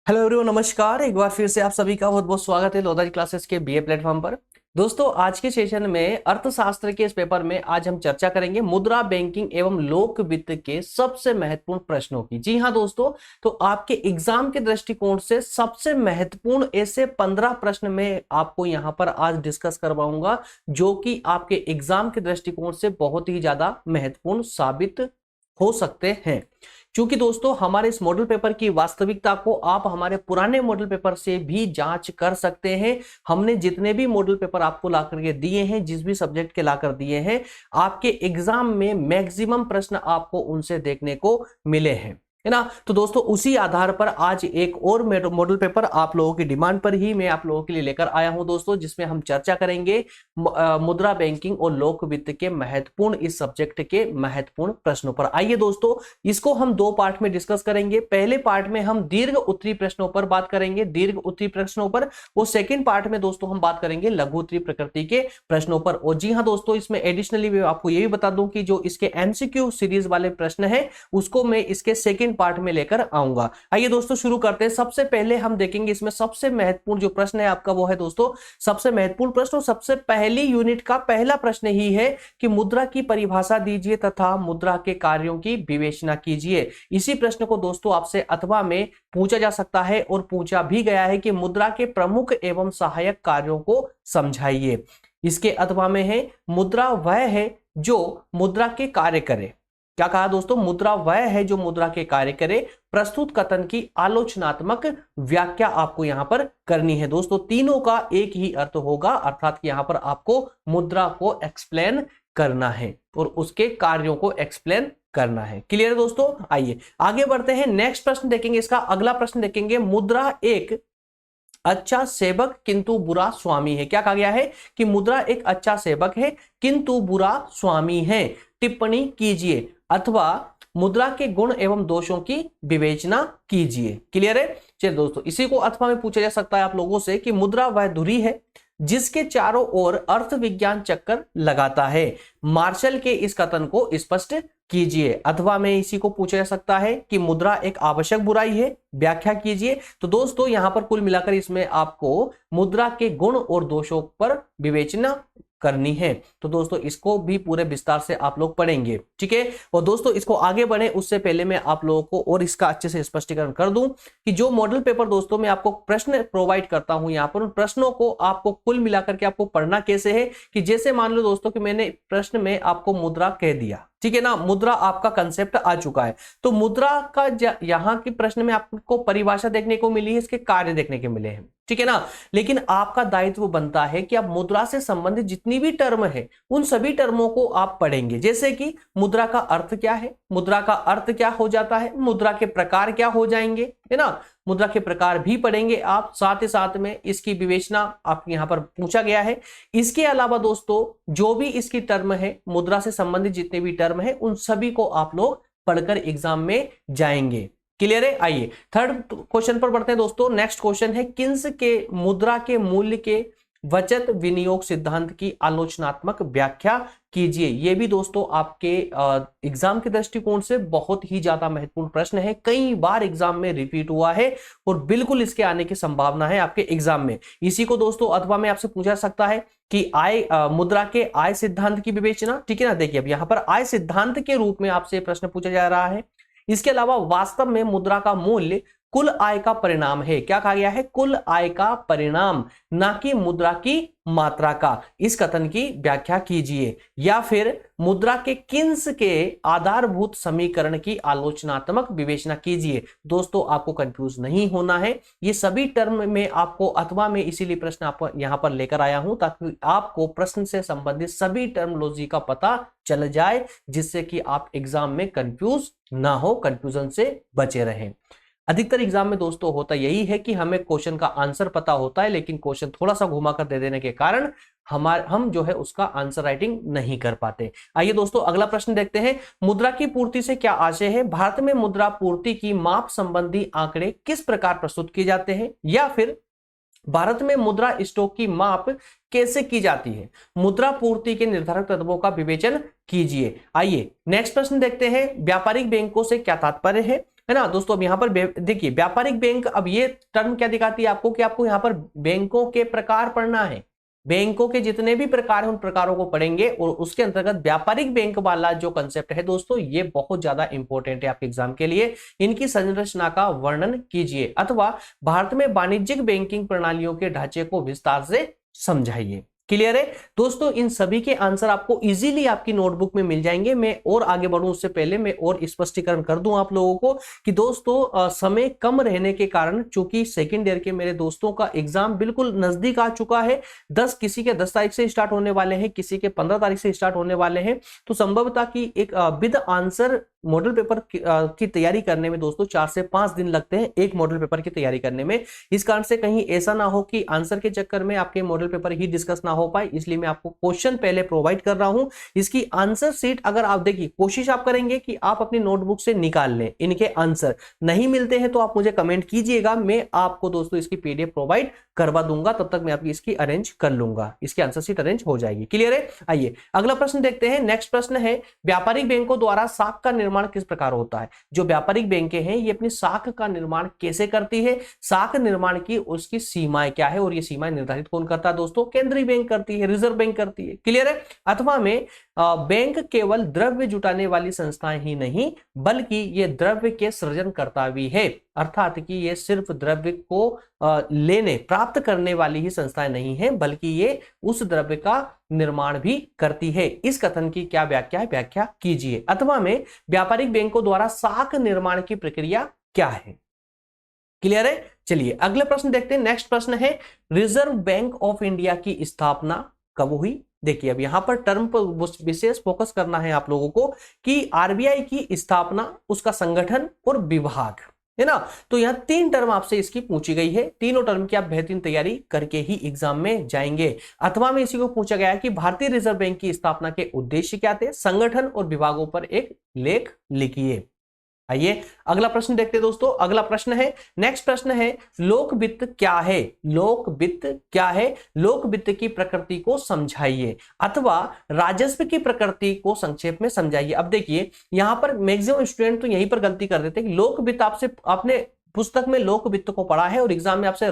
Hello everyone, नमस्कार। एक बार फिर से आप सभी का बहुत बहुत स्वागत है लोधा क्लासेस के बीए प्लेटफॉर्म पर। दोस्तों, आज के सेशन में अर्थशास्त्र के इस पेपर में आज हम चर्चा करेंगे मुद्रा, बैंकिंग एवं लोक वित्त के सबसे महत्वपूर्ण प्रश्नों की। जी हाँ दोस्तों, तो आपके एग्जाम के दृष्टिकोण से सबसे महत्वपूर्ण ऐसे 15 प्रश्न मैं आपको यहाँ पर आज डिस्कस करवाऊंगा, जो कि आपके एग्जाम के दृष्टिकोण से बहुत ही ज्यादा महत्वपूर्ण साबित हो सकते हैं। क्योंकि दोस्तों, हमारे इस मॉडल पेपर की वास्तविकता को आप हमारे पुराने मॉडल पेपर से भी जांच कर सकते हैं। हमने जितने भी मॉडल पेपर आपको ला करके दिए हैं, जिस भी सब्जेक्ट के ला कर दिए हैं, आपके एग्जाम में मैक्सिमम प्रश्न आपको उनसे देखने को मिले हैं, है ना। तो दोस्तों, उसी आधार पर आज एक और मॉडल पेपर आप लोगों की डिमांड पर ही मैं आप लोगों के लिए लेकर आया हूं दोस्तों, जिसमें हम चर्चा करेंगे मुद्रा, बैंकिंग और लोक वित्त के महत्वपूर्ण, इस सब्जेक्ट के महत्वपूर्ण प्रश्नों पर। आइए दोस्तों, इसको हम दो पार्ट में डिस्कस करेंगे। पहले पार्ट में हम दीर्घ उत्तरीय प्रश्नों पर बात करेंगे, दीर्घ उत्तरीय प्रश्नों पर। वो सेकंड पार्ट में दोस्तों हम बात करेंगे लघु उत्तरीय प्रकृति के प्रश्नों पर। और जी हाँ दोस्तों, इसमें एडिशनली मैं आपको ये भी बता दूं कि जो इसके एमसीक्यू सीरीज वाले प्रश्न है, उसको मैं इसके सेकंड पार्ट में लेकर आऊंगा। आइए दोस्तों, शुरू करते हैं। सबसे पहले हम देखेंगे इसमें सबसे महत्वपूर्ण जो प्रश्न है आपका, वो है दोस्तों सबसे महत्वपूर्ण प्रश्न। सबसे पहली यूनिट का पहला प्रश्न ही है कि मुद्रा की परिभाषा दीजिए तथा मुद्रा के कार्यों की विवेचना कीजिए। इसी प्रश्न को दोस्तों आपसे अथवा में पूछा जा सकता है और पूछा भी गया है कि मुद्रा के प्रमुख एवं सहायक कार्यों को समझाइए। इसके अथवा में है मुद्रा वह है जो मुद्रा के कार्य करे। क्या कहा दोस्तों? मुद्रा वह है जो मुद्रा के कार्य करे। प्रस्तुत कथन की आलोचनात्मक व्याख्या आपको यहां पर करनी है दोस्तों। तीनों का एक ही अर्थ होगा, अर्थात कि यहां पर आपको मुद्रा को एक्सप्लेन करना है और उसके कार्यों को एक्सप्लेन करना है। क्लियर है दोस्तों? आइए आगे बढ़ते हैं। नेक्स्ट प्रश्न देखेंगे, इसका अगला प्रश्न देखेंगे। मुद्रा एक अच्छा सेवक किंतु बुरा स्वामी है। क्या कहा गया है कि मुद्रा एक अच्छा सेवक है किंतु बुरा स्वामी है। टिप्पणी कीजिए अथवा मुद्रा के गुण एवं दोषों की विवेचना कीजिए। क्लियर है? चलिए दोस्तों, इसी को अथवा में पूछा जा सकता है आप लोगों से कि मुद्रा वह धुरी है जिसके चारों ओर अर्थ विज्ञान चक्कर लगाता है। मार्शल के इस कथन को स्पष्ट कीजिए। अथवा में इसी को पूछा जा सकता है कि मुद्रा एक आवश्यक बुराई है, व्याख्या कीजिए। तो दोस्तों, यहां पर कुल मिलाकर इसमें आपको मुद्रा के गुण और दोषों पर विवेचना करनी है। तो दोस्तों, इसको भी पूरे विस्तार से आप लोग पढ़ेंगे, ठीक है। और दोस्तों, इसको आगे बढ़े उससे पहले मैं आप लोगों को और इसका अच्छे से स्पष्टीकरण कर दूं कि जो मॉडल पेपर दोस्तों मैं आपको प्रश्न प्रोवाइड करता हूं, यहां पर उन प्रश्नों को आपको कुल मिलाकर के आपको पढ़ना कैसे है कि जैसे मान लो दोस्तों कि मैंने प्रश्न में आपको मुद्रा कह दिया, ठीक है ना, मुद्रा आपका कंसेप्ट आ चुका है, तो मुद्रा का यहां के प्रश्न में आपको परिभाषा देखने को मिली है, इसके कार्य देखने को मिले हैं, ठीक है ना। लेकिन आपका दायित्व बनता है कि आप मुद्रा से संबंधित जितनी भी टर्म है उन सभी टर्मों को आप पढ़ेंगे। जैसे कि मुद्रा का अर्थ क्या है, मुद्रा का अर्थ क्या हो जाता है, मुद्रा के प्रकार क्या हो जाएंगे, है ना। मुद्रा के प्रकार भी पढ़ेंगे आप, साथ ही साथ में इसकी विवेचना आप यहां पर पूछा गया है। इसके अलावा दोस्तों, जो भी इसकी टर्म है, मुद्रा से संबंधित जितने भी टर्म है, उन सभी को आप लोग पढ़कर एग्जाम में जाएंगे। क्लियर है? आइए थर्ड क्वेश्चन पर बढ़ते हैं दोस्तों। नेक्स्ट क्वेश्चन है, किन्स के मुद्रा के मूल्य के वचत विनियोग सिद्धांत की आलोचनात्मक व्याख्या कीजिए। यह भी दोस्तों आपके एग्जाम के दृष्टिकोण से बहुत ही ज्यादा महत्वपूर्ण प्रश्न है, कई बार एग्जाम में रिपीट हुआ है और बिल्कुल इसके आने की संभावना है आपके एग्जाम में। इसी को दोस्तों अथवा में आपसे पूछा सकता है कि मुद्रा के आय सिद्धांत की विवेचना, ठीक है ना। देखिए, अब यहां पर आय सिद्धांत के रूप में आपसे प्रश्न पूछा जा रहा है। इसके अलावा वास्तव में मुद्रा का मूल्य कुल आय का परिणाम है। क्या कहा गया है? कुल आय का परिणाम, ना कि मुद्रा की मात्रा का। इस कथन की व्याख्या कीजिए। या फिर मुद्रा के किन्स के आधारभूत समीकरण की आलोचनात्मक विवेचना कीजिए। दोस्तों, आपको कंफ्यूज नहीं होना है, ये सभी टर्म में आपको अथवा में इसीलिए प्रश्न आपको यहां पर लेकर आया हूं ताकि आपको प्रश्न से संबंधित सभी टर्मोलॉजी का पता चल जाए, जिससे कि आप एग्जाम में कंफ्यूज ना हो, कंफ्यूजन से बचे रहें। अधिकतर एग्जाम में दोस्तों होता यही है कि हमें क्वेश्चन का आंसर पता होता है, लेकिन क्वेश्चन थोड़ा सा घुमाकर दे देने के कारण हम जो है उसका आंसर राइटिंग नहीं कर पाते। आइए दोस्तों, अगला प्रश्न देखते हैं। मुद्रा की पूर्ति से क्या आशय है? भारत में मुद्रा पूर्ति की माप संबंधी आंकड़े किस प्रकार प्रस्तुत किए जाते हैं? या फिर भारत में मुद्रा स्टॉक की माप कैसे की जाती है? मुद्रा पूर्ति के निर्धारक तत्वों का विवेचन कीजिए। आइए नेक्स्ट प्रश्न देखते हैं। व्यापारिक बैंकों से क्या तात्पर्य है? है ना दोस्तों। अब यहाँ पर देखिए व्यापारिक बैंक, अब ये टर्म क्या दिखाती है आपको कि आपको यहाँ पर बैंकों के प्रकार पढ़ना है। बैंकों के जितने भी प्रकार हैं उन प्रकारों को पढ़ेंगे और उसके अंतर्गत व्यापारिक बैंक वाला जो कंसेप्ट है दोस्तों ये बहुत ज्यादा इंपॉर्टेंट है आपके एग्जाम के लिए। इनकी संरचना का वर्णन कीजिए अथवा भारत में वाणिज्यिक बैंकिंग प्रणालियों के ढांचे को विस्तार से समझाइए। क्लियर है दोस्तों। इन सभी के आंसर आपको इजीली आपकी नोटबुक में मिल जाएंगे। मैं और आगे बढ़ूं उससे पहले मैं और स्पष्टीकरण कर दूं आप लोगों को कि दोस्तों समय कम रहने के कारण, चूंकि सेकेंड ईयर के मेरे दोस्तों का एग्जाम बिल्कुल नजदीक आ चुका है, 10 किसी के 10 तारीख से स्टार्ट होने वाले हैं, किसी के 15 तारीख से स्टार्ट होने वाले हैं, तो संभवतः कि एक विद आंसर मॉडल पेपर की तैयारी करने में दोस्तों 4 से 5 दिन लगते हैं एक मॉडल पेपर की तैयारी करने में। इस कारण से कहीं ऐसा ना हो कि आंसर के चक्कर में आपके मॉडल पेपर ही डिस्कस ना हो पाए, इसलिए मैं आपको क्वेश्चन पहले प्रोवाइड कर रहा हूं। इसकी आंसर शीट अगर आप देखिए, कोशिश आप करेंगे कि आप अपनी नोटबुक से निकाल लें इनके आंसर। नहीं मिलते हैं तो आप मुझे कमेंट कीजिएगा, मैं आपको दोस्तों इसकी पीडीएफ प्रोवाइड करवा दूंगा, तब तक मैं आपकी इसकी अरेंज कर लूंगा, इसकी आंसर शीट अरेंज हो जाएगी। क्लियर है। आइए अगला प्रश्न देखते हैं। नेक्स्ट प्रश्न है व्यापारिक बैंकों द्वारा साख का निर्माण किस प्रकार होता है। जो व्यापारिक बैंकें हैं ये अपनी साख का निर्माण कैसे करती है, साख निर्माण की उसकी सीमाएं क्या है और ये सीमाएं निर्धारित कौन करता है दोस्तों, केंद्रीय बैंक करती है, रिजर्व बैंक करती है। क्लियर है। अथवा में बैंक केवल द्रव्य जुटाने वाली संस्थाएं ही नहीं बल्कि ये द्रव्य के सृजन करता भी है, अर्थात कि ये सिर्फ द्रव्य को लेने प्राप्त करने वाली ही संस्थाएं नहीं है बल्कि ये उस द्रव्य का निर्माण भी करती है। इस कथन की क्या व्याख्या है, व्याख्या कीजिए। अथवा में व्यापारिक बैंकों द्वारा साख निर्माण की प्रक्रिया क्या है। क्लियर है। चलिए अगले प्रश्न देखते हैं। नेक्स्ट प्रश्न है रिजर्व बैंक ऑफ इंडिया की स्थापना कब हुई। देखिए अब यहां पर टर्म पर विशेष फोकस करना है आप लोगों को कि आरबीआई की स्थापना, उसका संगठन और विभाग, है ना। तो यहां 3 टर्म आपसे इसकी पूछी गई है। तीनों टर्म की आप बेहतरीन तैयारी करके ही एग्जाम में जाएंगे। अथवा में इसी को पूछा गया है कि भारतीय रिजर्व बैंक की स्थापना के उद्देश्य क्या थे, संगठन और विभागों पर एक लेख लिखिए। आइए अगला प्रश्न देखते हैं दोस्तों। अगला प्रश्न है, नेक्स्ट प्रश्न है लोक वित्त क्या है। लोक वित्त क्या है, लोक वित्त की प्रकृति को समझाइए अथवा राजस्व की प्रकृति को संक्षेप में समझाइए। अब देखिए यहां पर मैक्सिमम स्टूडेंट तो यहीं पर गलती कर देते हैं कि लोक वित्त आपसे आपने पुस्तक में लोक वित्त को पढ़ा है और एग्जाम में आपसे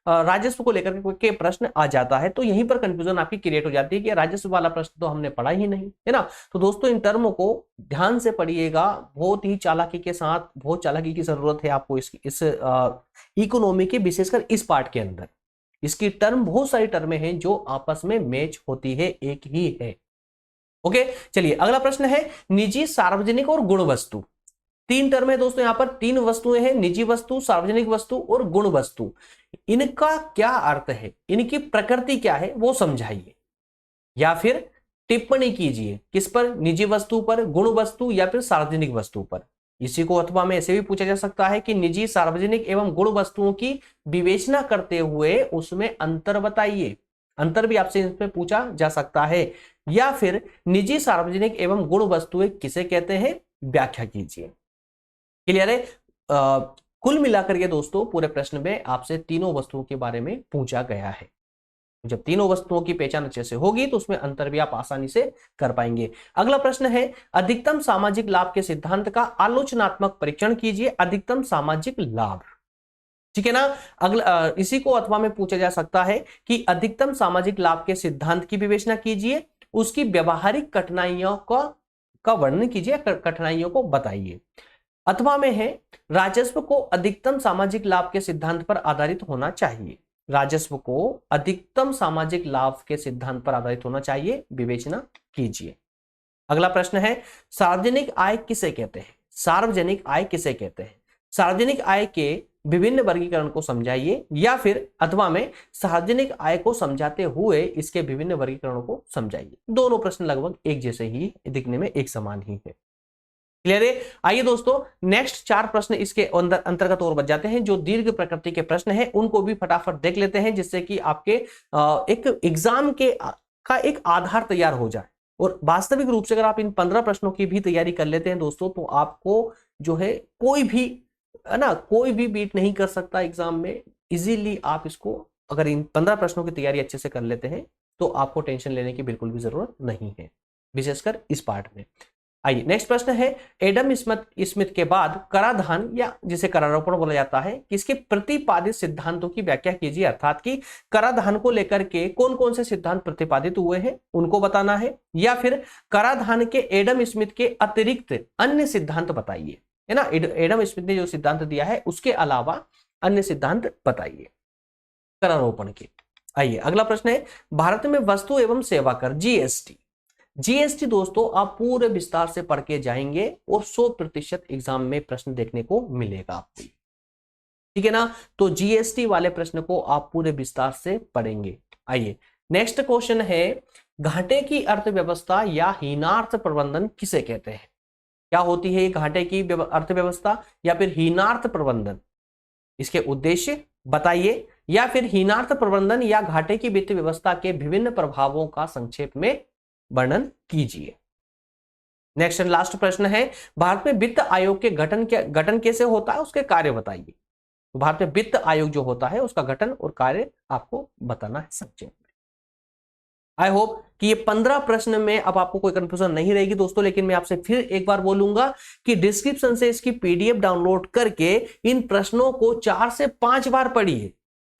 राजस्व को लेकर के प्रश्न आ जाता है, तो यहीं पर कंफ्यूजन आपकी क्रिएट हो जाती है कि राजस्व वाला प्रश्न तो हमने पढ़ा ही नहीं, है ना। तो दोस्तों इन टर्मों को ध्यान से पढ़िएगा, बहुत ही चालाकी के साथ, बहुत चालाकी की जरूरत है आपको इस इकोनॉमी के विशेषकर इस पार्ट के अंदर। इसकी टर्म बहुत सारी टर्में हैं जो आपस में मैच होती है, एक ही है। ओके चलिए अगला प्रश्न है निजी, सार्वजनिक और गुण वस्तु। 3 टर्म है दोस्तों, यहां पर 3 वस्तुएं हैं, निजी वस्तु, सार्वजनिक वस्तु और गुण वस्तु। इनका क्या अर्थ है, इनकी प्रकृति क्या है वो समझाइए या फिर टिप्पणी कीजिए। किस पर, निजी वस्तु पर, गुण वस्तु या फिर सार्वजनिक वस्तु पर। इसी को अथवा में ऐसे भी पूछा जा सकता है कि निजी, सार्वजनिक एवं गुण वस्तुओं की विवेचना करते हुए उसमें अंतर बताइए। अंतर भी आपसे इसमें पूछा जा सकता है। या फिर निजी, सार्वजनिक एवं गुण वस्तुएं किसे कहते हैं, व्याख्या कीजिए। क्लियर है। कुल मिलाकर के दोस्तों पूरे प्रश्न में आपसे तीनों वस्तुओं के बारे में पूछा गया है। जब तीनों वस्तुओं की पहचान अच्छे से होगी तो उसमें अंतर भी आप आसानी से कर पाएंगे। अगला प्रश्न है अधिकतम सामाजिक लाभ के सिद्धांत का आलोचनात्मक परीक्षण कीजिए। अधिकतम सामाजिक लाभ, ठीक है ना। अगला इसी को अथवा में पूछा जा सकता है कि अधिकतम सामाजिक लाभ के सिद्धांत की विवेचना कीजिए, उसकी व्यवहारिक कठिनाइयों का वर्णन कीजिए, कठिनाइयों को बताइए। अथवा में है राजस्व को अधिकतम सामाजिक लाभ के सिद्धांत पर आधारित होना चाहिए। राजस्व को अधिकतम सामाजिक लाभ के सिद्धांत पर आधारित होना चाहिए, विवेचना कीजिए। अगला प्रश्न है सार्वजनिक आय किसे कहते हैं। सार्वजनिक आय किसे कहते हैं, सार्वजनिक आय के विभिन्न वर्गीकरण को समझाइए या फिर अथवा में सार्वजनिक आय को समझाते हुए इसके विभिन्न वर्गीकरणों को समझाइए। दोनों प्रश्न लगभग एक जैसे ही, दिखने में एक समान ही है। क्लियर है। आइए दोस्तों नेक्स्ट 4 प्रश्न इसके अंतर्गत और बच जाते हैं। जो दीर्घ प्रकृति के प्रश्न हैं उनको भी फटाफट देख लेते हैं जिससे कि आपके एक एग्जाम का एक आधार तैयार हो जाए। और वास्तविक रूप से अगर आप इन 15 प्रश्नों की भी तैयारी कर लेते हैं दोस्तों तो आपको जो है कोई भी, है ना, कोई भी बीट नहीं कर सकता एग्जाम में। इजीली आप इसको अगर इन 15 प्रश्नों की तैयारी अच्छे से कर लेते हैं तो आपको टेंशन लेने की बिल्कुल भी जरूरत नहीं है, विशेषकर इस पार्ट में। आइए नेक्स्ट प्रश्न है, एडम स्मिथ स्मिथ के बाद कराधान या जिसे करारोपण बोला जाता है, किसके प्रतिपादित सिद्धांतों की व्याख्या कीजिए। अर्थात कि कराधान को लेकर के कौन कौन से सिद्धांत प्रतिपादित हुए हैं उनको बताना है, या फिर कराधान के एडम स्मिथ के अतिरिक्त अन्य सिद्धांत बताइए, है ना। एडम स्मिथ ने जो सिद्धांत दिया है उसके अलावा अन्य सिद्धांत बताइए करारोपण के। आइए अगला प्रश्न है, भारत में वस्तु एवं सेवा कर जीएसटी। जीएसटी दोस्तों आप पूरे विस्तार से पढ़ के जाएंगे और 100% एग्जाम में प्रश्न देखने को मिलेगा आपको, ठीक है ना। तो जीएसटी वाले प्रश्न को आप पूरे विस्तार से पढ़ेंगे। आइए नेक्स्ट क्वेश्चन है, घाटे की अर्थव्यवस्था या हीनार्थ प्रबंधन किसे कहते हैं। क्या होती है ये घाटे की अर्थव्यवस्था या फिर हीनार्थ प्रबंधन, इसके उद्देश्य बताइए, या फिर हीनार्थ प्रबंधन या घाटे की वित्त व्यवस्था के विभिन्न प्रभावों का संक्षेप में वर्णन कीजिए। नेक्स्ट एंड लास्ट प्रश्न है, भारत में वित्त आयोग के गठन कैसे होता है, उसके कार्य बताइए। तो भारत में वित्त आयोग जो होता है उसका गठन और कार्य आपको बताना है संक्षेप में। आई होप कि ये 15 प्रश्न में अब आपको कोई कंफ्यूजन नहीं रहेगी दोस्तों, लेकिन मैं आपसे फिर एक बार बोलूंगा कि डिस्क्रिप्शन से इसकी पीडीएफ डाउनलोड करके इन प्रश्नों को 4 से 5 बार पढ़िए,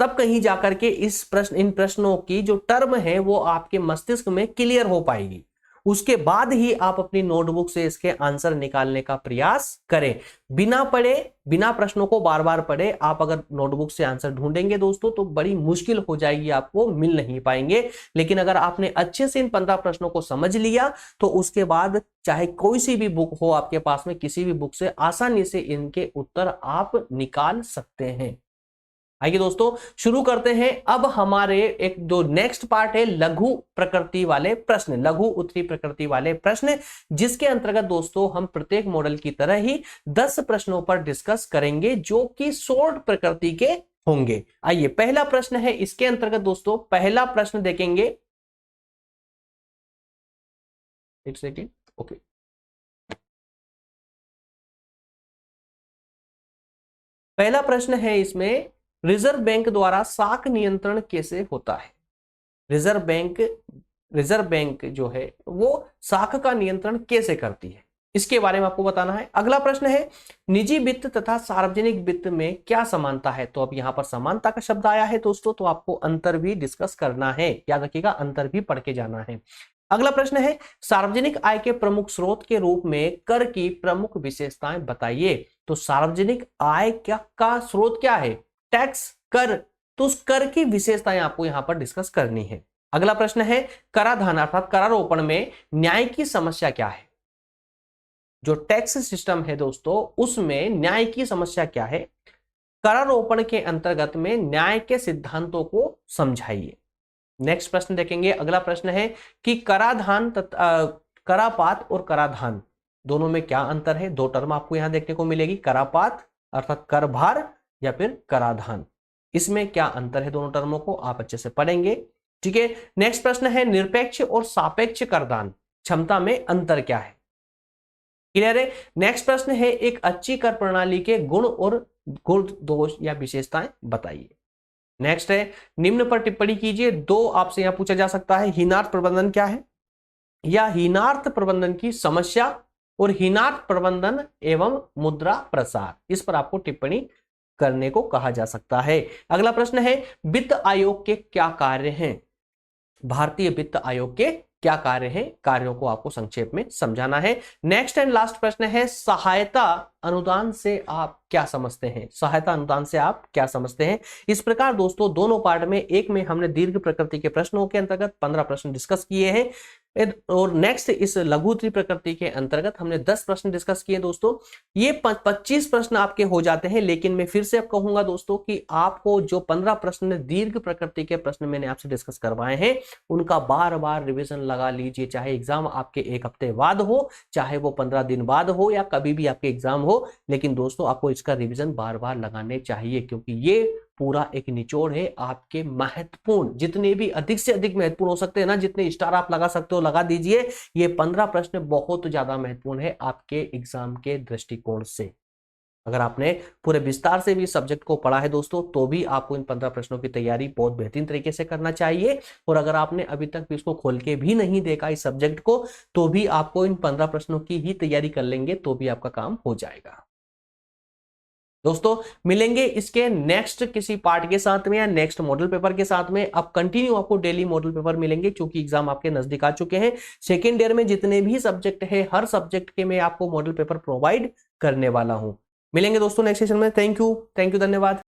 तब कहीं जाकर के इन प्रश्नों की जो टर्म है वो आपके मस्तिष्क में क्लियर हो पाएगी। उसके बाद ही आप अपनी नोटबुक से इसके आंसर निकालने का प्रयास करें। बिना पढ़े, बिना प्रश्नों को बार बार पढ़े आप अगर नोटबुक से आंसर ढूंढेंगे दोस्तों तो बड़ी मुश्किल हो जाएगी, आपको मिल नहीं पाएंगे। लेकिन अगर आपने अच्छे से इन 15 प्रश्नों को समझ लिया तो उसके बाद चाहे कोई सी भी बुक हो आपके पास में, किसी भी बुक से आसानी से इनके उत्तर आप निकाल सकते हैं। आइए दोस्तों शुरू करते हैं। अब हमारे एक जो नेक्स्ट पार्ट है लघु प्रकृति वाले प्रश्न, लघु उत्तरी प्रकृति वाले प्रश्न, जिसके अंतर्गत दोस्तों हम प्रत्येक मॉडल की तरह ही 10 प्रश्नों पर डिस्कस करेंगे जो कि शॉर्ट प्रकृति के होंगे। आइए पहला प्रश्न है, इसके अंतर्गत दोस्तों पहला प्रश्न देखेंगे। एक सेकेंड, ओके। पहला प्रश्न है इसमें, रिजर्व बैंक द्वारा साख नियंत्रण कैसे होता है। रिजर्व बैंक जो है वो साख का नियंत्रण कैसे करती है, इसके बारे में आपको बताना है। अगला प्रश्न है, निजी वित्त तथा सार्वजनिक वित्त में क्या समानता है। तो अब यहां पर समानता का शब्द आया है दोस्तों, तो आपको अंतर भी डिस्कस करना है, याद रखिएगा अंतर भी पढ़ के जाना है। अगला प्रश्न है, सार्वजनिक आय के प्रमुख स्रोत के रूप में कर की प्रमुख विशेषताएं बताइए। तो सार्वजनिक आय का स्रोत क्या है, टैक्स, कर। तो उस कर की विशेषताएं आपको यहां पर डिस्कस करनी है। अगला प्रश्न है, कराधान अर्थात करारोपण में न्याय की समस्या क्या है। जो टैक्स सिस्टम है दोस्तों उसमें न्याय की समस्या क्या है, करारोपण के अंतर्गत में न्याय के सिद्धांतों को समझाइए। नेक्स्ट प्रश्न देखेंगे। अगला प्रश्न है कि कराधान करापात और कराधान दोनों में क्या अंतर है। दो टर्म आपको यहां देखने को मिलेगी, करापात अर्थात कर भार या फिर कराधान, इसमें क्या अंतर है, दोनों टर्मों को आप अच्छे से पढ़ेंगे, ठीक है। नेक्स्ट प्रश्न है, निरपेक्ष और सापेक्ष करदान क्षमता में अंतर क्या है, क्लियर है। नेक्स्ट प्रश्न है, एक अच्छी कर प्रणाली के गुण और गुण दोष या विशेषताएं बताइए। नेक्स्ट है, निम्न पर टिप्पणी कीजिए। दो आपसे यहां पूछा जा सकता है, हीनार्थ प्रबंधन क्या है या हीनार्थ प्रबंधन की समस्या और हीनार्थ प्रबंधन एवं मुद्रा प्रसार, इस पर आपको टिप्पणी करने को कहा जा सकता है। अगला प्रश्न है, वित्त आयोग के क्या कार्य हैं। भारतीय वित्त आयोग के क्या कार्य हैं, कार्यों को आपको संक्षेप में समझाना है। नेक्स्ट एंड लास्ट प्रश्न है, सहायता अनुदान से आप क्या समझते हैं। सहायता अनुदान से आप क्या समझते हैं। इस प्रकार दोस्तों दोनों पार्ट में, एक में हमने दीर्घ प्रकृति के प्रश्नों के अंतर्गत 15 प्रश्न डिस्कस किए हैं और नेक्स्ट इस लघु उत्तरी प्रकृति के अंतर्गत हमने 10 प्रश्न डिस्कस किए दोस्तों। ये 25 प्रश्न आपके हो जाते हैं, लेकिन मैं फिर से अब कहूंगा दोस्तों कि आपको जो 15 प्रश्न दीर्घ प्रकृति के प्रश्न मैंने आपसे डिस्कस करवाए हैं उनका बार बार रिविजन लगा लीजिए, चाहे एग्जाम आपके 1 हफ्ते बाद हो, चाहे वो 15 दिन बाद हो या कभी भी आपके एग्जाम हो, लेकिन दोस्तों आपको इसका रिवीजन बार बार लगाने चाहिए, क्योंकि ये पूरा एक निचोड़ है आपके महत्वपूर्ण, जितने भी अधिक से अधिक महत्वपूर्ण हो सकते हैं ना, जितने स्टार आप लगा सकते हो लगा दीजिए। ये 15 प्रश्न बहुत ज्यादा महत्वपूर्ण है आपके एग्जाम के दृष्टिकोण से। अगर आपने पूरे विस्तार से भी सब्जेक्ट को पढ़ा है दोस्तों, तो भी आपको इन 15 प्रश्नों की तैयारी बहुत बेहतरीन तरीके से करना चाहिए। और अगर आपने अभी तक भी इसको खोल के भी नहीं देखा इस सब्जेक्ट को, तो भी आपको इन 15 प्रश्नों की ही तैयारी कर लेंगे तो भी आपका काम हो जाएगा। दोस्तों मिलेंगे इसके नेक्स्ट किसी पार्ट के साथ में या नेक्स्ट मॉडल पेपर के साथ में। अब कंटिन्यू आपको डेली मॉडल पेपर मिलेंगे क्योंकि एग्जाम आपके नजदीक आ चुके हैं। सेकेंड ईयर में जितने भी सब्जेक्ट है, हर सब्जेक्ट के मैं आपको मॉडल पेपर प्रोवाइड करने वाला हूं। मिलेंगे दोस्तों नेक्स्ट सेशन में। थैंक यू, धन्यवाद।